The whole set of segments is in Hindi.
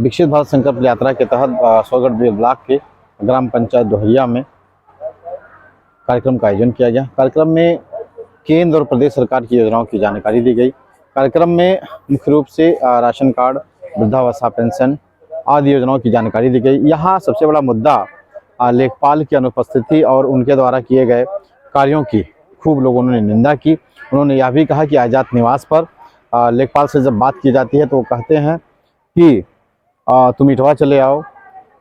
विकसित भारत संकल्प यात्रा के तहत सोगढ़ ब्लॉक के ग्राम पंचायत डोहरिया में कार्यक्रम का आयोजन किया गया। कार्यक्रम में केंद्र और प्रदेश सरकार की योजनाओं की जानकारी दी गई। कार्यक्रम में मुख्य रूप से राशन कार्ड, वृद्धावस्था पेंशन आदि योजनाओं की जानकारी दी गई। यहाँ सबसे बड़ा मुद्दा लेखपाल की अनुपस्थिति और उनके द्वारा किए गए कार्यों की खूब लोगों ने निंदा की। उन्होंने यह भी कहा कि आज़ाद निवास पर लेखपाल से जब बात की जाती है तो वो कहते हैं कि तुम इटवा चले आओ,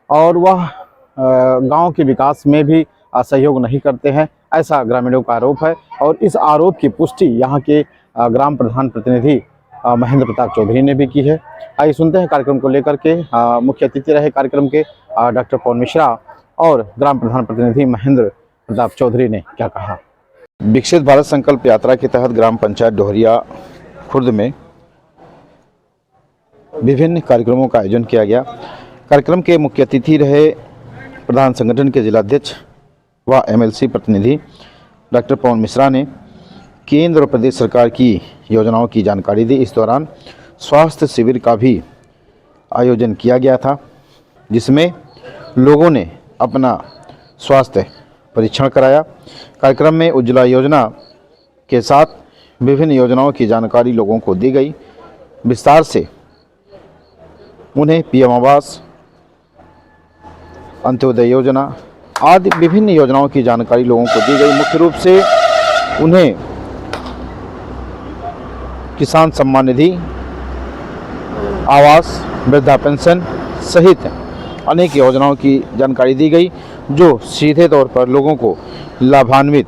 और वह गांव के विकास में भी सहयोग नहीं करते हैं, ऐसा ग्रामीणों का आरोप है। और इस आरोप की पुष्टि यहाँ के ग्राम प्रधान प्रतिनिधि महेंद्र प्रताप चौधरी ने भी की है। आइए सुनते हैं कार्यक्रम को लेकर के मुख्य अतिथि रहे कार्यक्रम के डॉक्टर पवन मिश्रा और ग्राम प्रधान प्रतिनिधि महेंद्र प्रताप चौधरी ने क्या कहा। विकसित भारत संकल्प यात्रा के तहत ग्राम पंचायत डोहरिया खुर्द में विभिन्न कार्यक्रमों का आयोजन किया गया। कार्यक्रम के मुख्य अतिथि रहे प्रधान संगठन के जिलाध्यक्ष व एमएलसी प्रतिनिधि डॉक्टर पवन मिश्रा ने केंद्र और प्रदेश सरकार की योजनाओं की जानकारी दी। इस दौरान स्वास्थ्य शिविर का भी आयोजन किया गया था, जिसमें लोगों ने अपना स्वास्थ्य परीक्षण कराया। कार्यक्रम में उज्ज्वला योजना के साथ विभिन्न योजनाओं की जानकारी लोगों को दी गई। विस्तार से उन्हें पीएम आवास, अंत्योदय योजना आदि विभिन्न योजनाओं की जानकारी लोगों को दी गई। मुख्य रूप से उन्हें किसान सम्मान निधि, आवास, वृद्धा पेंशन सहित अनेक योजनाओं की जानकारी दी गई, जो सीधे तौर पर लोगों को लाभान्वित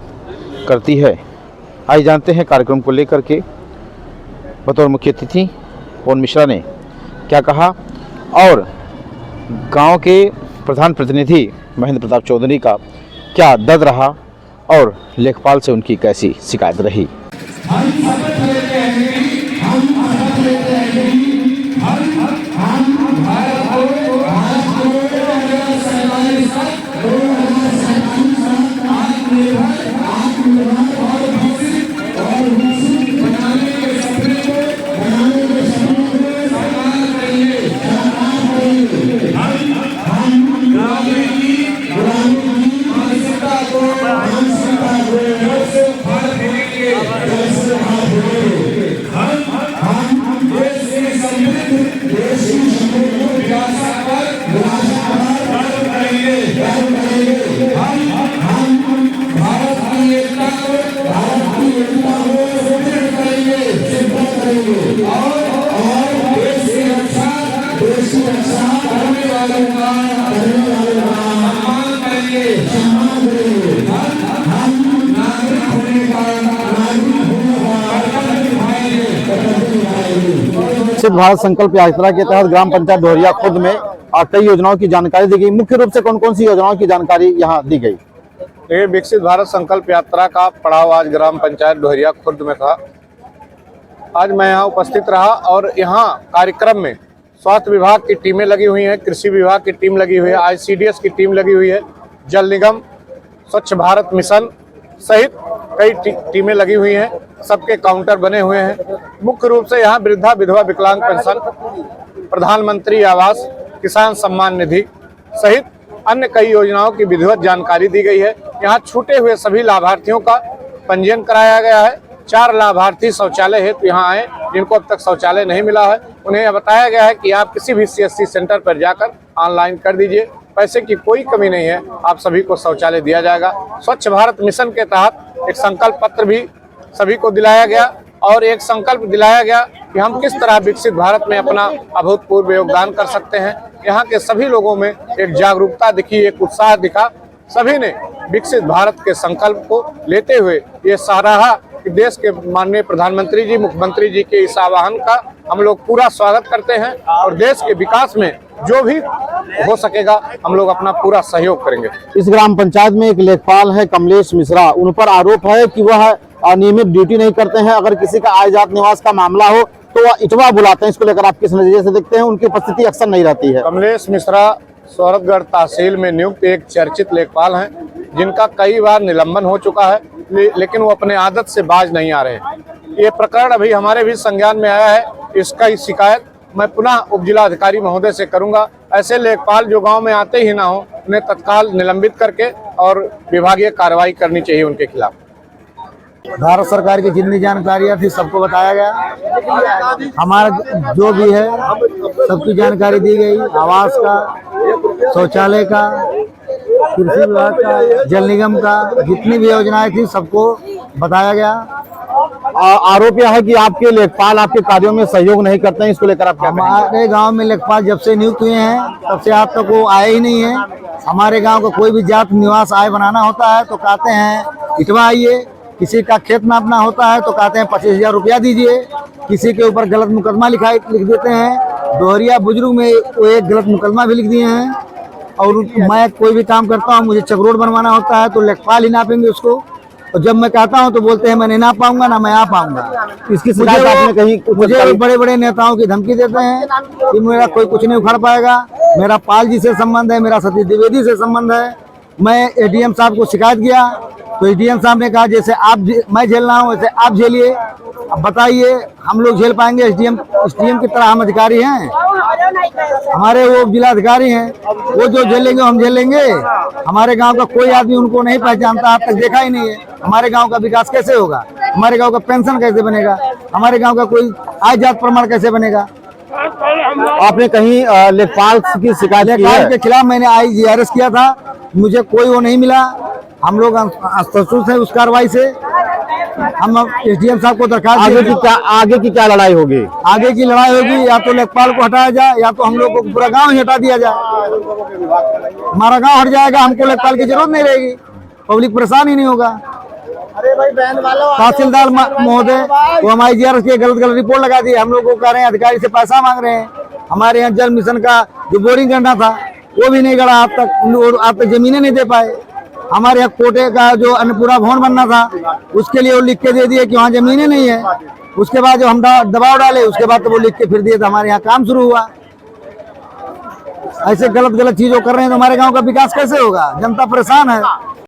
करती है। आइए जानते हैं कार्यक्रम को लेकर के बतौर मुख्य अतिथि पवन मिश्रा ने क्या कहा और गांव के प्रधान प्रतिनिधि महेंद्र प्रताप चौधरी का क्या दर्द रहा और लेखपाल से उनकी कैसी शिकायत रही। विकसित भारत संकल्प यात्रा के तहत ग्राम पंचायत डोहरिया खुर्द में कई योजनाओं की जानकारी दी गई। मुख्य रूप से कौन कौन सी योजनाओं की जानकारी यहाँ दी गई? ये विकसित भारत संकल्प यात्रा का पड़ाव आज ग्राम पंचायत डोहरिया खुर्द में था। आज मैं यहाँ उपस्थित रहा और यहाँ कार्यक्रम में स्वास्थ्य विभाग की टीमें लगी हुई हैं, कृषि विभाग की टीम लगी हुई है, ICDS की टीम लगी हुई है, जल निगम, स्वच्छ भारत मिशन सहित कई टीमें लगी हुई हैं। सबके काउंटर बने हुए हैं। मुख्य रूप से यहाँ वृद्धा विधवा विकलांग पेंशन, प्रधानमंत्री आवास, किसान सम्मान निधि सहित अन्य कई योजनाओं की विधिवत जानकारी दी गई है। यहाँ छूटे हुए सभी लाभार्थियों का पंजीयन कराया गया है। 4 लाभार्थी शौचालय हेतु यहाँ आए, जिनको अब तक शौचालय नहीं मिला है। उन्हें बताया गया है कि आप किसी भी CSC सेंटर पर जाकर ऑनलाइन कर दीजिए, पैसे की कोई कमी नहीं है, आप सभी को शौचालय दिया जाएगा। स्वच्छ भारत मिशन के तहत एक संकल्प पत्र भी सभी को दिलाया गया और एक संकल्प दिलाया गया कि हम किस तरह विकसित भारत में अपना अभूतपूर्व योगदान कर सकते हैं। यहाँ के सभी लोगों में एक जागरूकता दिखी, एक उत्साह दिखा। सभी ने विकसित भारत के संकल्प को लेते हुए ये सराहा कि देश के माननीय प्रधानमंत्री जी, मुख्यमंत्री जी के इस आह्वान का हम लोग पूरा स्वागत करते हैं और देश के विकास में जो भी हो सकेगा हम लोग अपना पूरा सहयोग करेंगे। इस ग्राम पंचायत में एक लेखपाल है कमलेश मिश्रा, उन पर आरोप है कि वह अनियमित ड्यूटी नहीं करते हैं। अगर किसी का आजाद निवास का मामला हो तो वह इटवा बुलाते हैं। इसको लेकर आप किस नजरिए से देखते हैं? उनकी उपस्थिति अक्सर नहीं रहती है। कमलेश मिश्रा सोहरतगढ़ तहसील में नियुक्त एक चर्चित लेखपाल हैं, जिनका कई बार निलंबन हो चुका है, लेकिन वो अपने आदत से बाज नहीं आ रहे हैं। ये प्रकरण अभी हमारे भी संज्ञान में आया है। इसका शिकायत मैं पुनः उप जिला अधिकारी महोदय से करूंगा। ऐसे लेखपाल जो गांव में आते ही ना हो, उन्हें तत्काल निलंबित करके और विभागीय कार्रवाई करनी चाहिए उनके खिलाफ। भारत सरकार की जितनी जानकारियाँ थी सबको बताया गया। हमारा जो भी है सबकी जानकारी दी गई। आवास का, शौचालय का, कृषि विभाग का, जल निगम का, जितनी भी योजनाएं थी सबको बताया गया। आरोप यह है कि आपके लेखपाल आपके कार्यों में सहयोग नहीं करते हैं, इसको लेकर आप क्या कहेंगे? हमारे गांव में लेखपाल जब से नियुक्त हुए हैं तब से आज तक वो आए ही नहीं है। हमारे गांव का कोई भी जात निवास आय बनाना होता है तो कहते हैं इटवा आइए, किसी का खेत नापना होता है तो कहते हैं 25,000 रुपया दीजिए, किसी के ऊपर गलत मुकदमा लिख देते हैं। दोहरिया बुजुर्ग में वो एक गलत मुकदमा भी लिख दिए हैं। और मैं कोई भी काम करता हूँ, मुझे चक रोड बनवाना होता है तो लेखपाल ही नापेंगे उसको, और जब मैं कहता हूँ तो बोलते हैं मैं नहीं ना पाऊंगा, ना मैं आ पाऊंगा। इसकी शिकायत आपने कहीं मुझे बड़े बड़े नेताओं की धमकी देते हैं कि मेरा कोई कुछ नहीं उखाड़ पाएगा। मेरा पाल जी से संबंध है, मेरा सतीश द्विवेदी से संबंध है। मैं एडीएम साहब को शिकायत किया तो एडीएम साहब ने कहा जैसे मैं झेल रहा हूँ वैसे आप झेलिए। अब बताइए हम लोग झेल पाएंगे? एसडीएम की तरह हम अधिकारी हैं, हमारे वो जिला अधिकारी हैं, वो जो झेलेंगे हम झेलेंगे। हमारे गांव का कोई आदमी उनको नहीं पहचानता, आज तक देखा ही नहीं है। हमारे गांव का विकास कैसे होगा? हमारे गांव का पेंशन कैसे बनेगा? हमारे गांव का कोई आय जात प्रमाण कैसे बनेगा? आपने कहीं लेखपाल की शिकायत की लेखपाल है? के खिलाफ मैंने IGRS किया था, मुझे कोई वो नहीं मिला। हम लोग असंतुष्ट हैं उस कार्रवाई से। हम एसडीएम साहब को दरखास्त आगे की क्या लड़ाई होगी? आगे की लड़ाई होगी, या तो लेखपाल को हटाया जाए या तो हम लोग को पूरा गांव ही हटा दिया जाए। हमारा गांव हट जाएगा, हमको लेखपाल की जरूरत नहीं रहेगी, पब्लिक परेशान ही नहीं होगा। तहसीलदार महोदय वो हम IGRS की गलत रिपोर्ट लगा दी। हम लोग को कह रहे हैं अधिकारी से पैसा मांग रहे हैं। हमारे यहाँ जल मिशन का जो बोरिंग करना था वो भी नहीं गड़ा आज तक जमीनें नहीं दे पाए। हमारे यहाँ कोटे का जो अन्नपूर्णा भवन बनना था उसके लिए वो लिख के दे दिए कि वहाँ जमीनें नहीं है। उसके बाद जब हम दबाव डाले उसके बाद तो वो लिख के फिर दिए तो हमारे यहाँ काम शुरू हुआ। ऐसे गलत चीजों कर रहे हैं तो हमारे गांव का विकास कैसे होगा? जनता परेशान है।